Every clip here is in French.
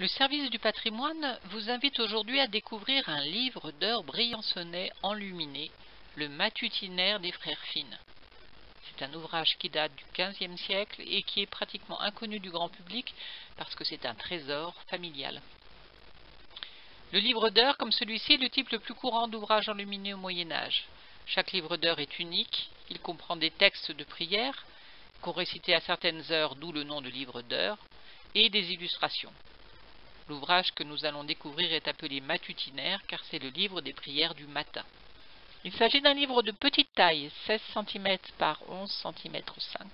Le service du patrimoine vous invite aujourd'hui à découvrir un livre d'heures briançonnais enluminé, le Matutinaire des frères Fine. C'est un ouvrage qui date du XVe siècle et qui est pratiquement inconnu du grand public parce que c'est un trésor familial. Le livre d'heures, comme celui-ci, est le type le plus courant d'ouvrage enluminé au Moyen-Âge. Chaque livre d'heures est unique, il comprend des textes de prière qu'on récitait à certaines heures, d'où le nom de livre d'heures, et des illustrations. L'ouvrage que nous allons découvrir est appelé Matutinaire car c'est le livre des prières du matin. Il s'agit d'un livre de petite taille, 16 cm par 11 cm 5,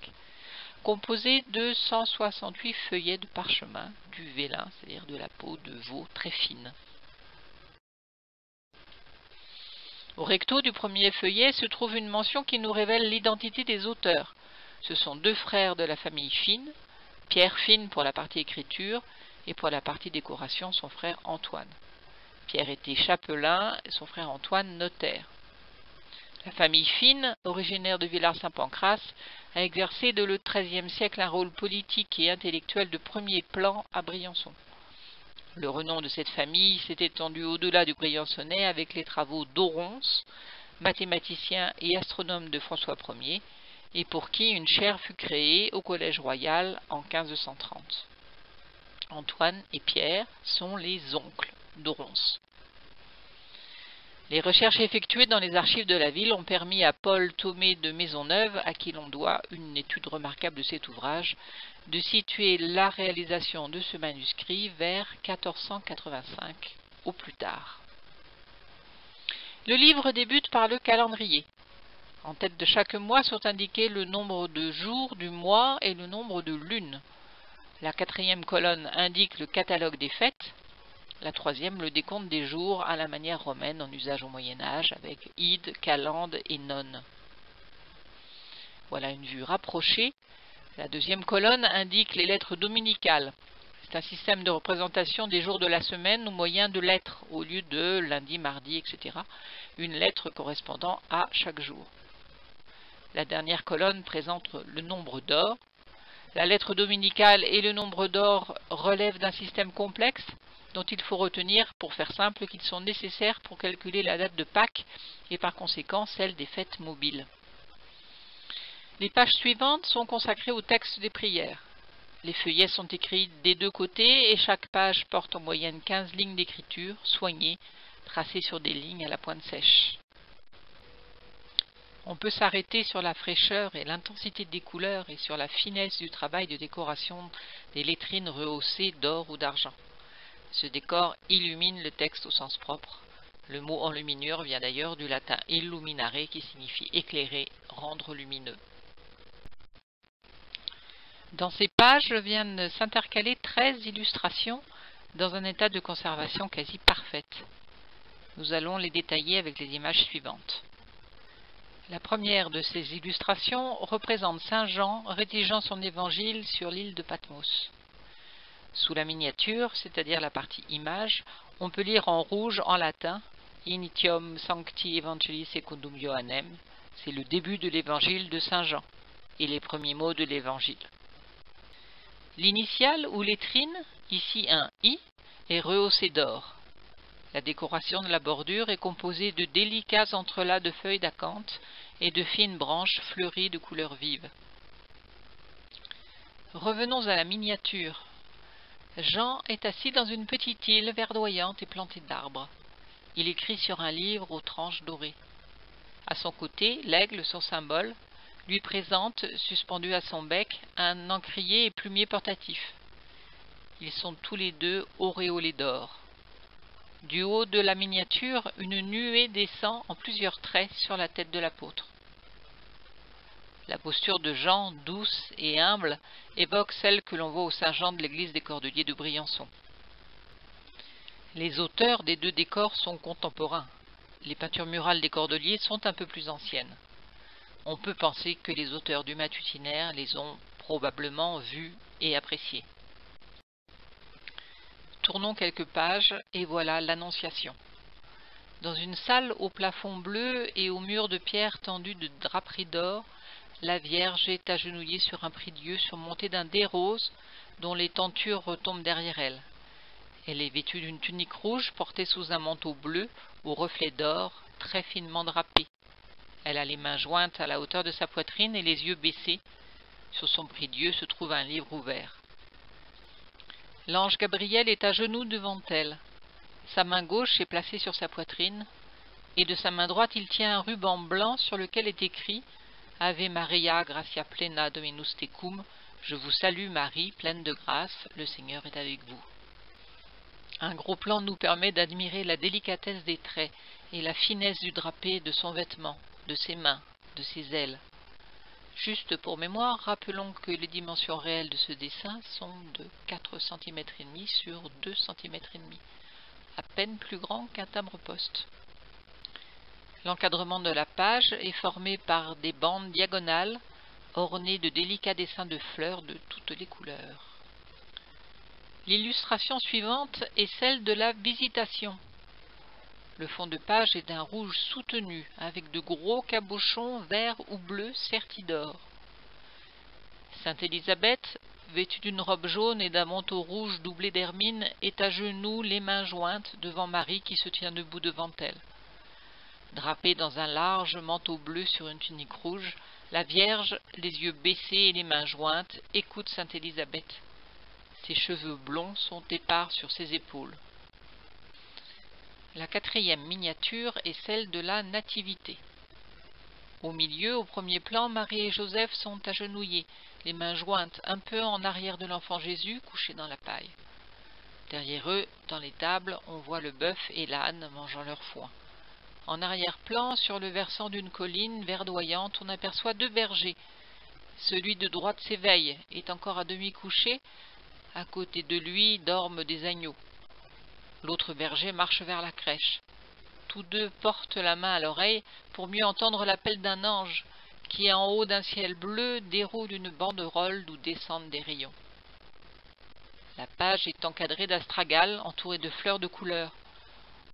composé de 168 feuillets de parchemin, du vélin, c'est-à-dire de la peau de veau très fine. Au recto du premier feuillet se trouve une mention qui nous révèle l'identité des auteurs. Ce sont deux frères de la famille Fine, Pierre Fine pour la partie écriture, et pour la partie décoration, son frère Antoine. Pierre était chapelain et son frère Antoine notaire. La famille Fine, originaire de Villars-Saint-Pancrace, a exercé dès le XIIIe siècle un rôle politique et intellectuel de premier plan à Briançon. Le renom de cette famille s'est étendu au-delà du Briançonnais avec les travaux d'Oronce, mathématicien et astronome de François Ier, et pour qui une chaire fut créée au Collège Royal en 1530. Antoine et Pierre sont les oncles d'Oronce. Les recherches effectuées dans les archives de la ville ont permis à Paul Thomé de Maisonneuve, à qui l'on doit une étude remarquable de cet ouvrage, de situer la réalisation de ce manuscrit vers 1485 au plus tard. Le livre débute par le calendrier. En tête de chaque mois sont indiqués le nombre de jours du mois et le nombre de lunes. La quatrième colonne indique le catalogue des fêtes, la troisième le décompte des jours à la manière romaine en usage au Moyen-Âge avec Ide, Calende et Nonne. Voilà une vue rapprochée. La deuxième colonne indique les lettres dominicales. C'est un système de représentation des jours de la semaine au moyen de lettres, au lieu de lundi, mardi, etc. Une lettre correspondant à chaque jour. La dernière colonne présente le nombre d'or. La lettre dominicale et le nombre d'or relèvent d'un système complexe dont il faut retenir, pour faire simple, qu'ils sont nécessaires pour calculer la date de Pâques et par conséquent celle des fêtes mobiles. Les pages suivantes sont consacrées au texte des prières. Les feuillets sont écrits des deux côtés et chaque page porte en moyenne 15 lignes d'écriture soignées, tracées sur des lignes à la pointe sèche. On peut s'arrêter sur la fraîcheur et l'intensité des couleurs et sur la finesse du travail de décoration des lettrines rehaussées d'or ou d'argent. Ce décor illumine le texte au sens propre. Le mot enluminure vient d'ailleurs du latin illuminare qui signifie éclairer, rendre lumineux. Dans ces pages viennent s'intercaler 13 illustrations dans un état de conservation quasi parfaite. Nous allons les détailler avec les images suivantes. La première de ces illustrations représente Saint Jean rédigeant son évangile sur l'île de Patmos. Sous la miniature, c'est-à-dire la partie image, on peut lire en rouge en latin « Initium Sancti Evangelii Secundum Johannem », c'est le début de l'évangile de Saint Jean et les premiers mots de l'évangile. L'initiale ou lettrine, ici un « I », est rehaussée d'or. La décoration de la bordure est composée de délicats entrelacs de feuilles d'acanthe et de fines branches fleuries de couleurs vives. Revenons à la miniature. Jean est assis dans une petite île verdoyante et plantée d'arbres. Il écrit sur un livre aux tranches dorées. À son côté, l'aigle, son symbole, lui présente, suspendu à son bec, un encrier et plumier portatif. Ils sont tous les deux auréolés d'or. Du haut de la miniature, une nuée descend en plusieurs traits sur la tête de l'apôtre. La posture de Jean, douce et humble, évoque celle que l'on voit au Saint-Jean de l'église des Cordeliers de Briançon. Les auteurs des deux décors sont contemporains. Les peintures murales des Cordeliers sont un peu plus anciennes. On peut penser que les auteurs du Matutinaire les ont probablement vus et appréciés. Tournons quelques pages et voilà l'Annonciation. Dans une salle au plafond bleu et aux murs de pierre tendus de draperies d'or, la Vierge est agenouillée sur un prie-dieu surmonté d'un dais rose dont les tentures retombent derrière elle. Elle est vêtue d'une tunique rouge portée sous un manteau bleu aux reflets d'or, très finement drapé. Elle a les mains jointes à la hauteur de sa poitrine et les yeux baissés. Sur son prie-dieu se trouve un livre ouvert. L'ange Gabriel est à genoux devant elle. Sa main gauche est placée sur sa poitrine, et de sa main droite il tient un ruban blanc sur lequel est écrit « Ave Maria, gratia plena Dominus tecum, je vous salue Marie, pleine de grâce, le Seigneur est avec vous ». Un gros plan nous permet d'admirer la délicatesse des traits et la finesse du drapé de son vêtement, de ses mains, de ses ailes. Juste pour mémoire, rappelons que les dimensions réelles de ce dessin sont de 4 cm et demi sur 2 cm et demi, à peine plus grand qu'un timbre-poste. L'encadrement de la page est formé par des bandes diagonales ornées de délicats dessins de fleurs de toutes les couleurs. L'illustration suivante est celle de la Visitation. Le fond de page est d'un rouge soutenu, avec de gros cabochons verts ou bleus sertis d'or. Sainte Élisabeth, vêtue d'une robe jaune et d'un manteau rouge doublé d'hermine, est à genoux, les mains jointes, devant Marie qui se tient debout devant elle. Drapée dans un large manteau bleu sur une tunique rouge, la Vierge, les yeux baissés et les mains jointes, écoute Sainte Élisabeth. Ses cheveux blonds sont épars sur ses épaules. La quatrième miniature est celle de la Nativité. Au milieu, au premier plan, Marie et Joseph sont agenouillés, les mains jointes un peu en arrière de l'enfant Jésus couché dans la paille. Derrière eux, dans l'étable, on voit le bœuf et l'âne mangeant leur foin. En arrière-plan, sur le versant d'une colline verdoyante, on aperçoit 2 bergers. Celui de droite s'éveille, est encore à demi couché. À côté de lui dorment des agneaux. L'autre berger marche vers la crèche. Tous deux portent la main à l'oreille pour mieux entendre l'appel d'un ange qui, en haut d'un ciel bleu, déroule une banderole d'où descendent des rayons. La page est encadrée d'astragales entourées de fleurs de couleur.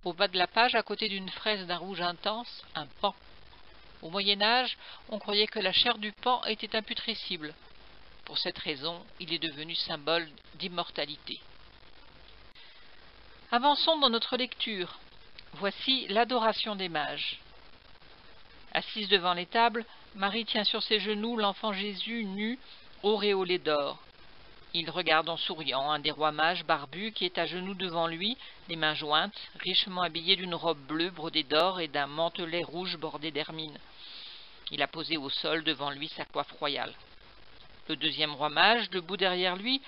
Au bas de la page, à côté d'une fraise d'un rouge intense, un paon. Au Moyen-Âge, on croyait que la chair du paon était imputrescible. Pour cette raison, il est devenu symbole d'immortalité. Avançons dans notre lecture. Voici l'adoration des mages. Assise devant l'étable, Marie tient sur ses genoux l'enfant Jésus nu, auréolé d'or. Il regarde en souriant un des rois mages barbus qui est à genoux devant lui, les mains jointes, richement habillé d'une robe bleue brodée d'or et d'un mantelet rouge bordé d'hermine. Il a posé au sol devant lui sa coiffe royale. Le deuxième roi mage, debout derrière lui,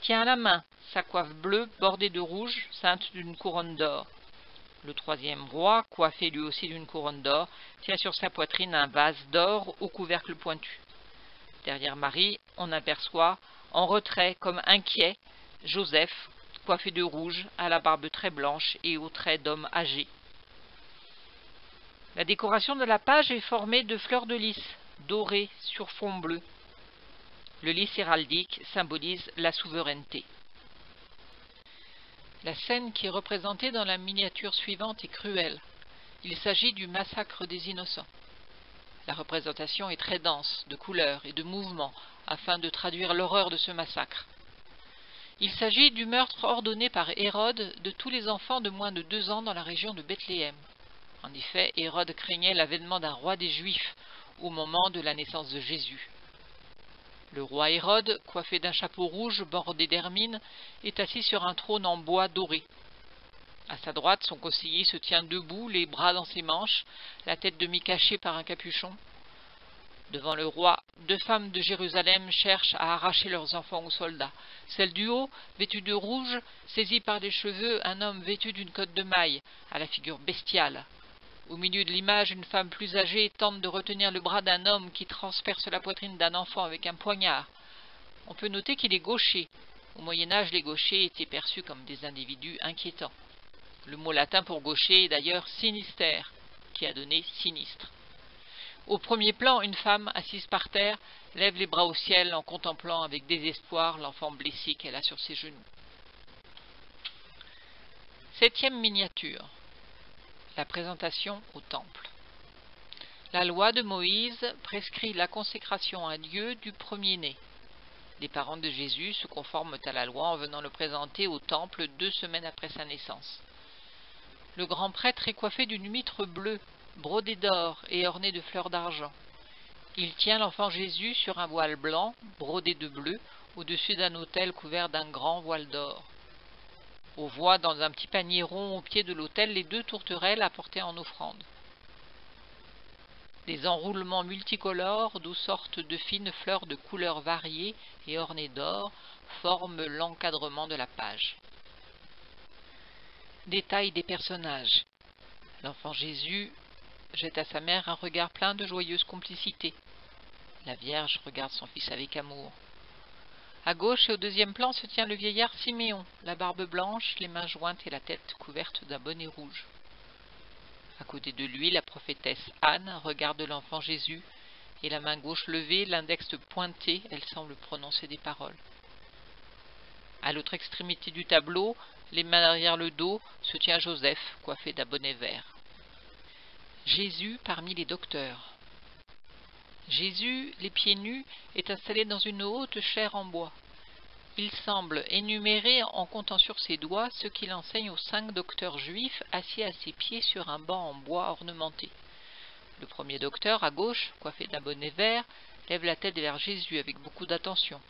tient à la main sa coiffe bleue bordée de rouge, ceinte d'une couronne d'or. Le troisième roi, coiffé lui aussi d'une couronne d'or, tient sur sa poitrine un vase d'or au couvercle pointu. Derrière Marie, on aperçoit, en retrait comme inquiet, Joseph, coiffé de rouge, à la barbe très blanche et aux traits d'homme âgé. La décoration de la page est formée de fleurs de lys, dorées sur fond bleu. Le lys héraldique symbolise la souveraineté. La scène qui est représentée dans la miniature suivante est cruelle. Il s'agit du massacre des innocents. La représentation est très dense, de couleurs et de mouvements, afin de traduire l'horreur de ce massacre. Il s'agit du meurtre ordonné par Hérode de tous les enfants de moins de 2 ans dans la région de Bethléem. En effet, Hérode craignait l'avènement d'un roi des Juifs au moment de la naissance de Jésus. Le roi Hérode, coiffé d'un chapeau rouge bordé d'hermine, est assis sur un trône en bois doré. À sa droite, son conseiller se tient debout, les bras dans ses manches, la tête demi-cachée par un capuchon. Devant le roi, 2 femmes de Jérusalem cherchent à arracher leurs enfants aux soldats. Celle du haut, vêtue de rouge, saisit par les cheveux un homme vêtu d'une cotte de maille, à la figure bestiale. Au milieu de l'image, une femme plus âgée tente de retenir le bras d'un homme qui transperce la poitrine d'un enfant avec un poignard. On peut noter qu'il est gaucher. Au Moyen-Âge, les gauchers étaient perçus comme des individus inquiétants. Le mot latin pour gaucher est d'ailleurs sinister, qui a donné sinistre. Au premier plan, une femme, assise par terre, lève les bras au ciel en contemplant avec désespoir l'enfant blessé qu'elle a sur ses genoux. 7e miniature. La présentation au temple. La loi de Moïse prescrit la consécration à Dieu du premier-né. Les parents de Jésus se conforment à la loi en venant le présenter au temple 2 semaines après sa naissance. Le grand prêtre est coiffé d'une mitre bleue, brodée d'or et ornée de fleurs d'argent. Il tient l'enfant Jésus sur un voile blanc, brodé de bleu, au-dessus d'un autel couvert d'un grand voile d'or. On voit dans un petit panier rond au pied de l'autel les 2 tourterelles apportées en offrande. Des enroulements multicolores d'où sortent de fines fleurs de couleurs variées et ornées d'or forment l'encadrement de la page. Détail des personnages. L'enfant Jésus jette à sa mère un regard plein de joyeuse complicité. La Vierge regarde son fils avec amour. À gauche et au deuxième plan se tient le vieillard Siméon, la barbe blanche, les mains jointes et la tête couverte d'un bonnet rouge. À côté de lui, la prophétesse Anne regarde l'enfant Jésus, et la main gauche levée, l'index pointé, elle semble prononcer des paroles. À l'autre extrémité du tableau, les mains derrière le dos, se tient Joseph, coiffé d'un bonnet vert. Jésus parmi les docteurs. Jésus, les pieds nus, est installé dans une haute chaire en bois. Il semble énumérer en comptant sur ses doigts ce qu'il enseigne aux 5 docteurs juifs assis à ses pieds sur un banc en bois ornementé. Le premier docteur, à gauche, coiffé d'un bonnet vert, lève la tête vers Jésus avec beaucoup d'attention.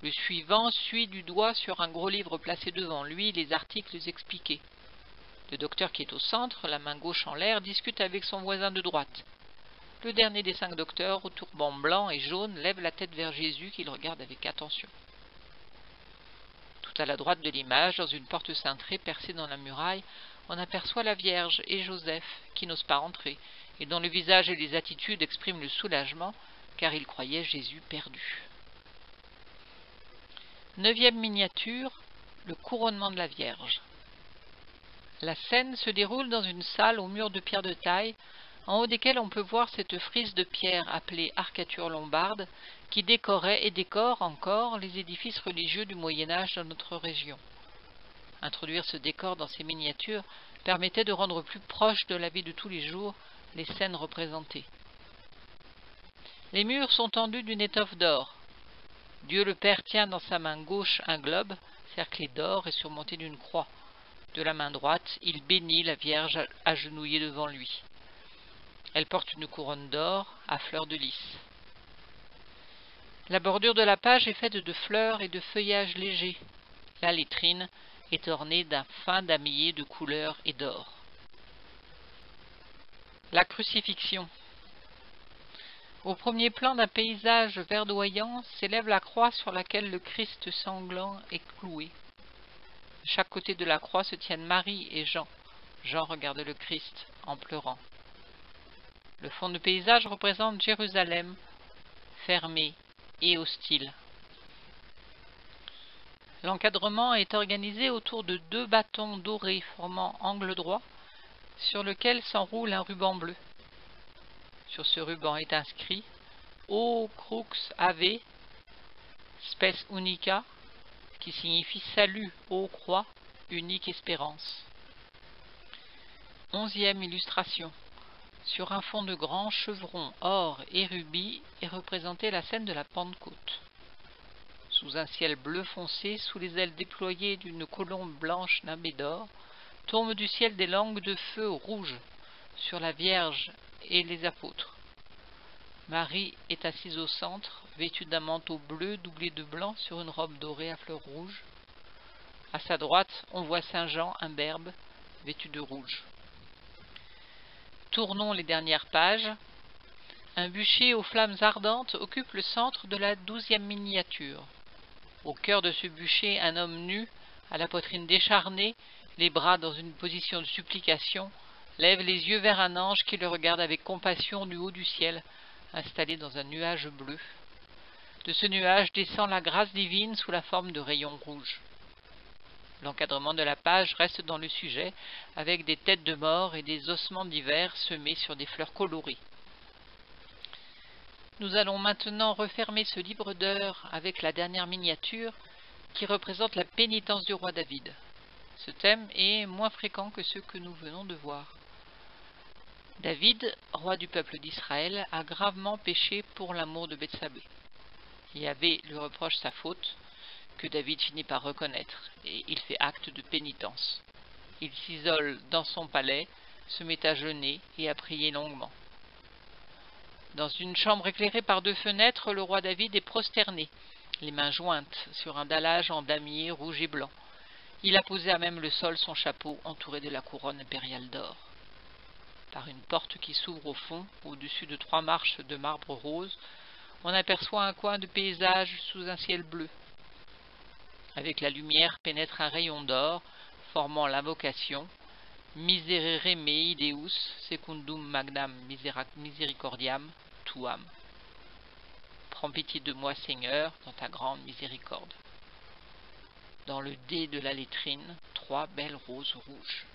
Le suivant suit du doigt sur un gros livre placé devant lui les articles expliqués. Le docteur qui est au centre, la main gauche en l'air, discute avec son voisin de droite. Le dernier des 5 docteurs, au turban blanc et jaune, lève la tête vers Jésus qu'il regarde avec attention. Tout à la droite de l'image, dans une porte cintrée percée dans la muraille, on aperçoit la Vierge et Joseph, qui n'osent pas entrer, et dont le visage et les attitudes expriment le soulagement, car ils croyaient Jésus perdu. 9e miniature, le couronnement de la Vierge. La scène se déroule dans une salle aux murs de pierre de taille, en haut desquels on peut voir cette frise de pierre appelée arcature lombarde, qui décorait et décore encore les édifices religieux du Moyen-Âge dans notre région. Introduire ce décor dans ces miniatures permettait de rendre plus proche de la vie de tous les jours les scènes représentées. Les murs sont tendus d'une étoffe d'or. Dieu le Père tient dans sa main gauche un globe, cerclé d'or et surmonté d'une croix. De la main droite, il bénit la Vierge agenouillée devant lui. Elle porte une couronne d'or à fleurs de lys. La bordure de la page est faite de fleurs et de feuillages légers. La lettrine est ornée d'un fin damier de couleur et d'or. La crucifixion. Au premier plan d'un paysage verdoyant s'élève la croix sur laquelle le Christ sanglant est cloué. De chaque côté de la croix se tiennent Marie et Jean. Jean regarde le Christ en pleurant. Le fond de paysage représente Jérusalem, fermée et hostile. L'encadrement est organisé autour de 2 bâtons dorés formant angle droit, sur lequel s'enroule un ruban bleu. Sur ce ruban est inscrit « O crux ave, spes unica », qui signifie « Salut, ô croix, unique espérance ». 11e illustration. Sur un fond de grands chevrons or et rubis est représentée la scène de la Pentecôte. Sous un ciel bleu foncé, sous les ailes déployées d'une colombe blanche nimbée d'or, tombent du ciel des langues de feu rouges sur la Vierge et les apôtres. Marie est assise au centre, vêtue d'un manteau bleu doublé de blanc sur une robe dorée à fleurs rouges. À sa droite, on voit Saint Jean, imberbe, vêtu de rouge. Tournons les dernières pages. Un bûcher aux flammes ardentes occupe le centre de la 12e miniature. Au cœur de ce bûcher, un homme nu, à la poitrine décharnée, les bras dans une position de supplication, lève les yeux vers un ange qui le regarde avec compassion du haut du ciel, installé dans un nuage bleu. De ce nuage descend la grâce divine sous la forme de rayons rouges. L'encadrement de la page reste dans le sujet, avec des têtes de mort et des ossements divers semés sur des fleurs colorées. Nous allons maintenant refermer ce livre d'heures avec la dernière miniature qui représente la pénitence du roi David. Ce thème est moins fréquent que ceux que nous venons de voir. David, roi du peuple d'Israël, a gravement péché pour l'amour de Bethsabée. Yahvé lui reproche sa faute, que David finit par reconnaître, et il fait acte de pénitence. Il s'isole dans son palais, se met à jeûner et à prier longuement. Dans une chambre éclairée par 2 fenêtres, le roi David est prosterné, les mains jointes sur un dallage en damier rouge et blanc. Il a posé à même le sol son chapeau entouré de la couronne impériale d'or. Par une porte qui s'ouvre au fond, au-dessus de 3 marches de marbre rose, on aperçoit un coin de paysage sous un ciel bleu. Avec la lumière pénètre un rayon d'or, formant l'invocation « Miserere mei Deus, secundum magnam misericordiam tuam ». Prends pitié de moi, Seigneur, dans ta grande miséricorde. Dans le dé de la lettrine, 3 belles roses rouges.